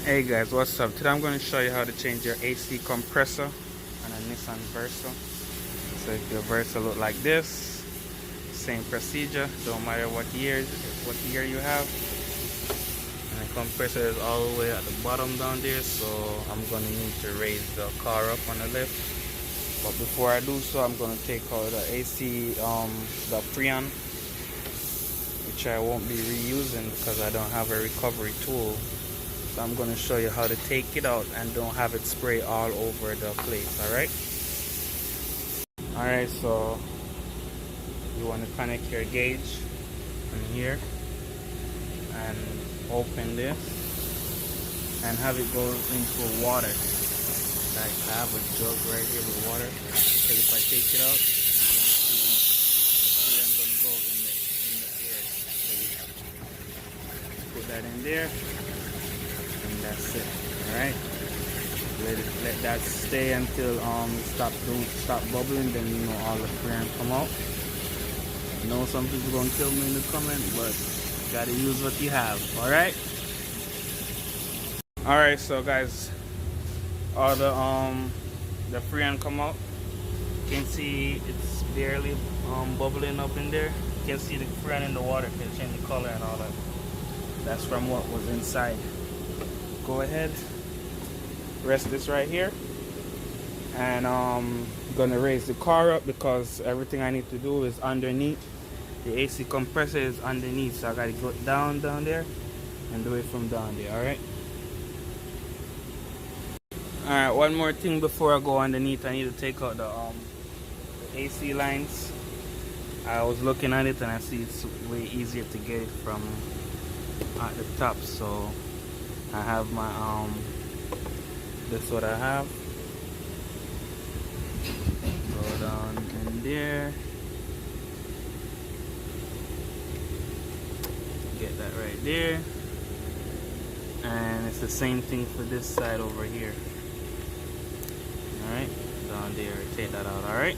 Hey guys, what's up? Today I'm going to show you how to change your AC compressor on a Nissan Versa. So if your Versa look like this, same procedure, don't matter what year you have. And the compressor is all the way at the bottom down there, so I'm going to need to raise the car up on the lift. But before I do so, I'm going to take out the AC, the Freon, which I won't be reusing because I don't have a recovery tool. So I'm going to show you how to take it out and don't have it spray all over the place. Alright, so you want to connect your gauge in here and open this and have it go into water. Like I have a jug right here with water, because if I take it out, you're going to go in the air. So you put that in there. And that's it. Alright, let that stay until stop bubbling, then you know all the freon come out. I know some people gonna kill me in the comment, but you gotta use what you have. Alright, so guys, all the freon come out. You can see it's barely bubbling up in there. You can see the freon in the water can change the color and all that. That's from what was inside. Go ahead, rest this right here, and I'm gonna raise the car up because everything I need to do is underneath. The AC compressor is underneath, so I gotta go down there and do it from down there. Alright, one more thing before I go underneath. I need to take out the AC lines. I was looking at it and I see it's way easier to get it from at the top, so I have my this is what I have. Go down in there, get that right there, and it's the same thing for this side over here. Alright, down there, take that out. Alright,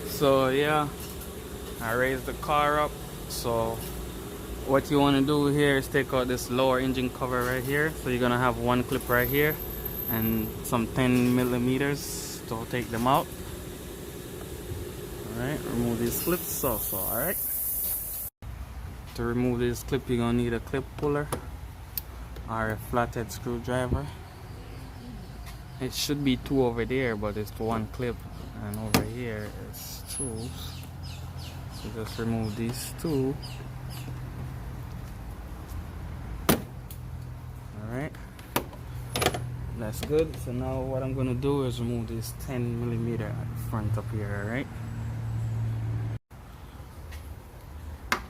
so yeah, I raised the car up. So what you want to do here is take out this lower engine cover right here. So you're gonna have one clip right here and some 10 millimeters to take them out. Alright, remove these clips also. Alright, to remove this clip you're gonna need a clip puller or a flathead screwdriver. It should be two over there, but it's one clip, and over here is two. So just remove these two. Alright, that's good. So now what I'm gonna do is remove this 10 millimeter at the front up here. Alright,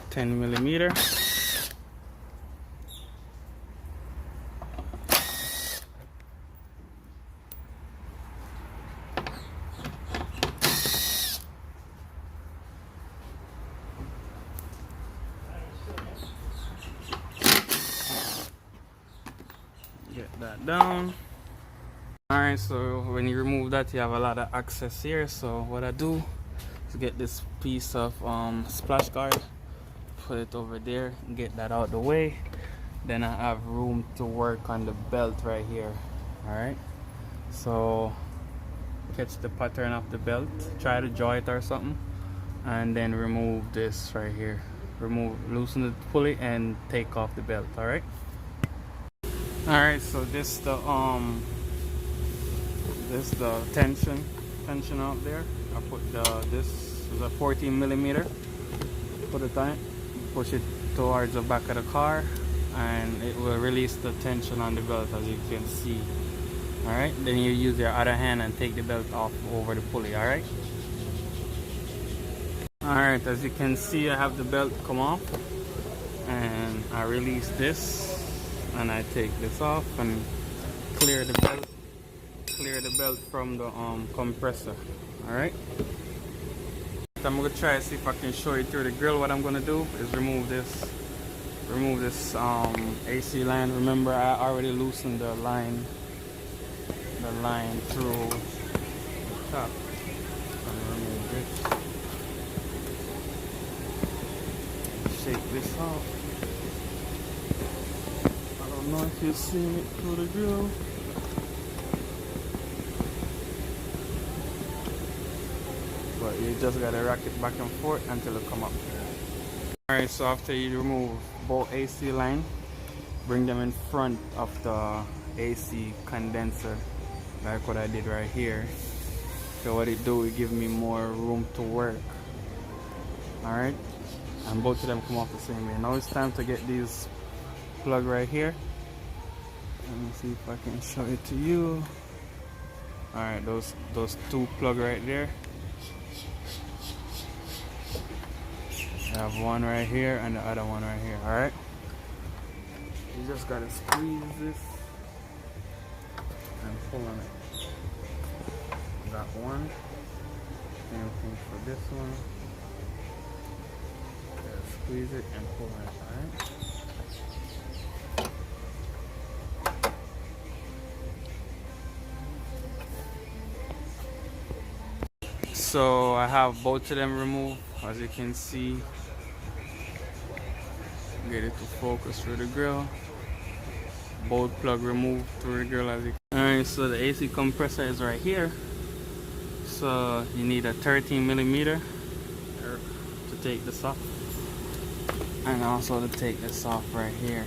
10 millimeter. Get that down. Alright, so when you remove that, you have a lot of access here. So what I do is get this piece of splash guard, put it over there, get that out the way. Then I have room to work on the belt right here. Alright, so catch the pattern of the belt, try to draw it or something, and then remove this right here. Loosen the pulley and take off the belt. Alright, so this the tension out there. I put this is a 14 millimeter. Put it on it, push it towards the back of the car, and it will release the tension on the belt, as you can see. Alright, then you use your other hand and take the belt off over the pulley. Alright, as you can see, I have the belt come off and I release this and I take this off and clear the belt from the compressor. All right, I'm gonna try to see if I can show you through the grill. What I'm gonna do is remove this AC line. Remember, I already loosened the line through the top. I'm gonna remove this, shake this off. I don't know if you're seeing it through the grill. But you just gotta rock it back and forth until it come up. Alright, so after you remove both AC line, bring them in front of the AC condenser, like what I did right here. So what it do, it give me more room to work. Alright, and both of them come off the same way. Now it's time to get these plug right here. Let me see if I can show it to you. Alright, those two plug right there. I have one right here and the other one right here. Alright, you just gotta squeeze this and pull on it. Got one. Same thing for this one. Gotta squeeze it and pull on it. Alright, so I have both of them removed, as you can see. Get it to focus through the grill. Both plug removed through the grill, as you can. Alright, so the AC compressor is right here. So you need a 13mm to take this off, and also to take this off right here.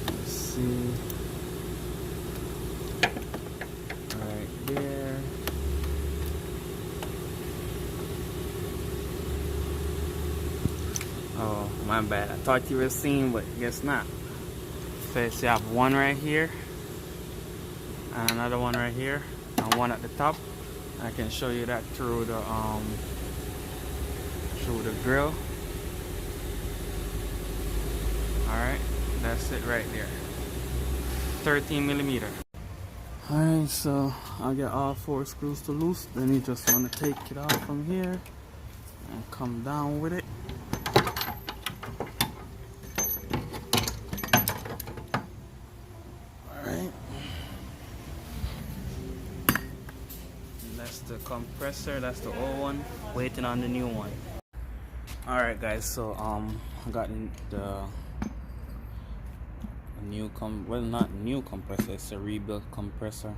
Let's see. Right there. Oh, my bad. I thought you were seeing, but guess not. So you have one right here, and another one right here, and one at the top. I can show you that through the grill. Alright, that's it right there. 13mm. Alright, so I got all 4 screws to loose. Then you just want to take it off from here and come down with it. The compressor, that's the old one, waiting on the new one. Alright guys, so I got the new not new compressor, it's a rebuilt compressor,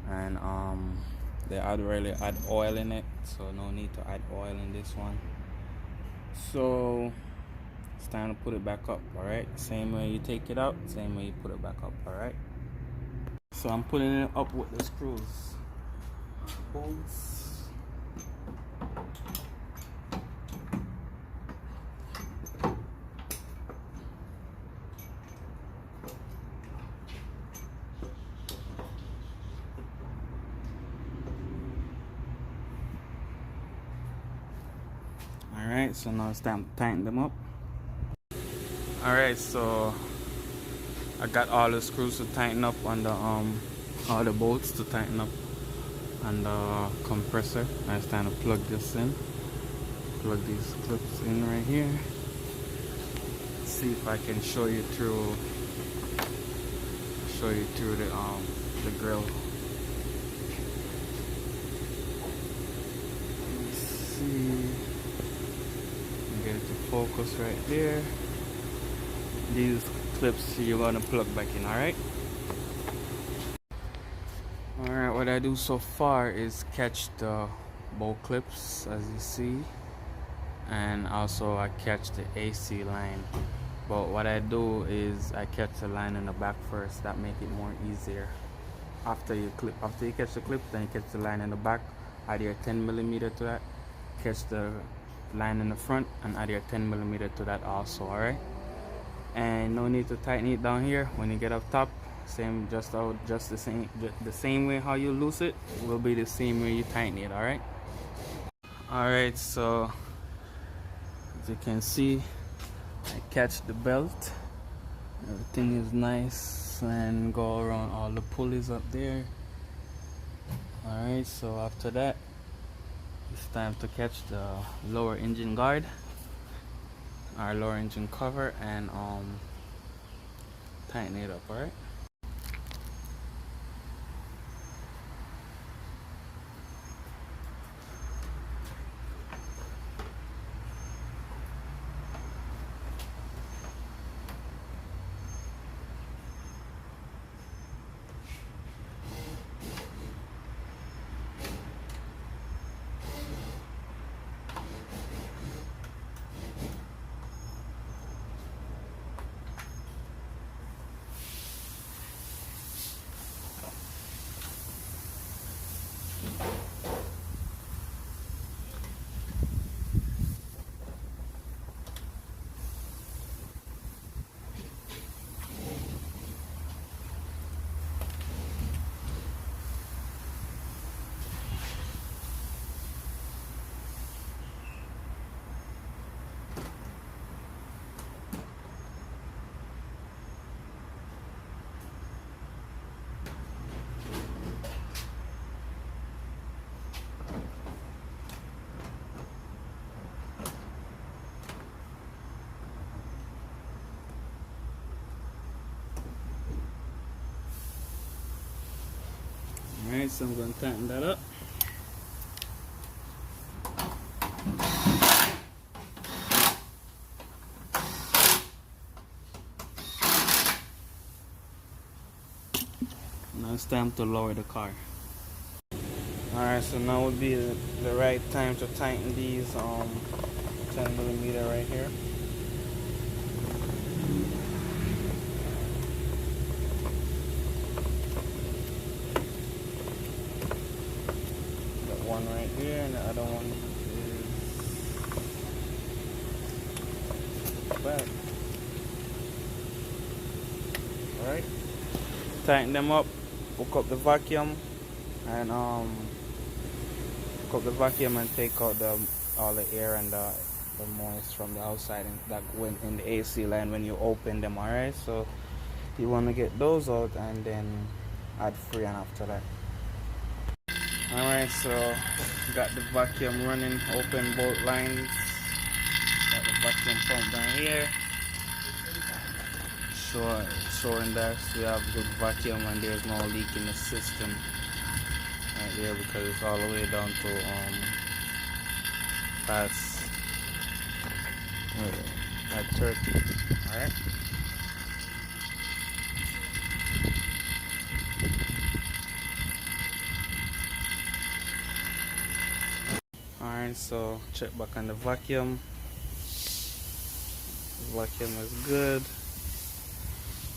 and they really add oil in it, so no need to add oil in this one. So it's time to put it back up. Alright, same way you take it out, same way you put it back up. Alright, so I'm putting it up with the screws. Bolts. Alright, so now it's time to tighten them up. Alright, so I got all the screws to tighten up on the all the bolts to tighten up and the compressor. Now it's time to plug this in. Plug these clips in right here. See if I can show you through the grill. Let's see. Get it to focus right there. These clips you're gonna plug back in. Alright. Alright, what I do so far is catch the bolt clips, as you see, and also I catch the AC line. But what I do is I catch the line in the back first. That make it more easier. After you catch the clip, then you catch the line in the back. Add your 10mm to that. Catch the line in the front and add your 10mm to that also. Alright, and no need to tighten it down here. When you get up top, the same way how you loose it will be the same way you tighten it. Alright, so As you can see, I catch the belt. Everything is nice and go around all the pulleys up there. Alright, so after that, it's time to catch the lower engine guard, our lower engine cover, and tighten it up. Alright. Alright, so I'm going to tighten that up. Now it's time to lower the car. Alright, so now would be the right time to tighten these 10mm right here. Got one right here and the other one is back. Alright. Tighten them up, hook up the vacuum, and take out all the air and the moist from the outside, and that went in the AC line when you open them. Alright, so you want to get those out and then add Freon after that. Alright, so got the vacuum running, open both lines, got the vacuum pump down here, showing that we have good vacuum and there's no leak in the system right there, because it's all the way down to past at 30. Alright. Alright, so check back on the vacuum. The vacuum is good.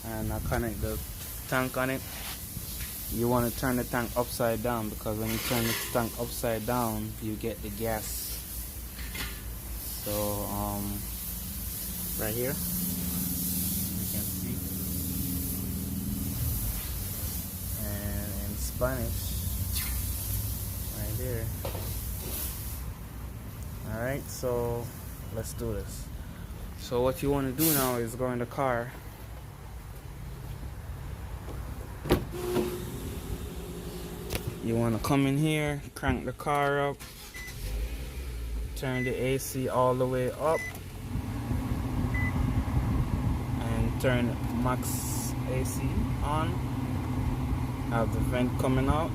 And I connect the tank on it. You want to turn the tank upside down, because when you turn the tank upside down, you get the gas. So right here, you can see, and in Spanish, right there. All right, so let's do this. So what you want to do now is go in the car. You want to come in here, crank the car up, turn the AC all the way up, and turn max AC on. Have the vent coming out,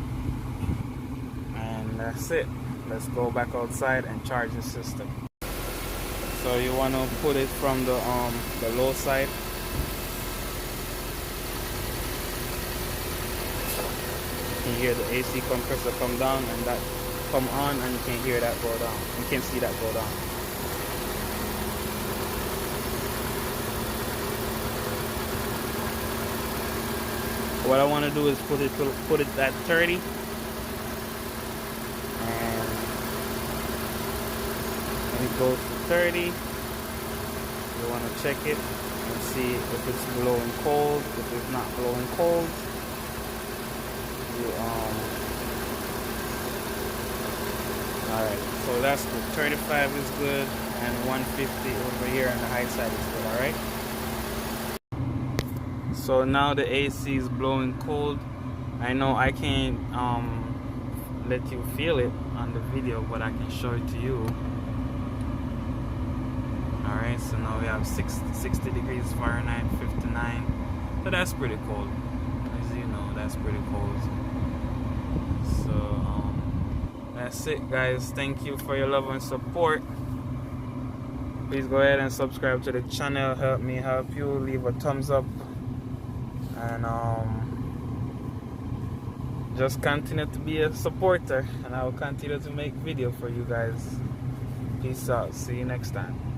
and that's it. Let's go back outside and charge the system. So you want to put it from the low side. You can hear the AC compressor come down and that come on, and you can hear that go down. You can see that go down. What I want to do is put it at 30, and when it goes to 30, you want to check it and see if it's blowing cold. If it's not blowing cold, alright, so that's good. 35 is good, and 150 over here on the high side as well. Alright, so now the AC is blowing cold. I know I can't let you feel it on the video, but I can show it to you. Alright, so now we have 60 degrees Fahrenheit, 59. So that's pretty cold. As you know, that's pretty cold. So that's it, guys. Thank you for your love and support. Please go ahead and subscribe to the channel. Help me help you. Leave a thumbs up. And just continue to be a supporter. And I will continue to make video for you guys. Peace out. See you next time.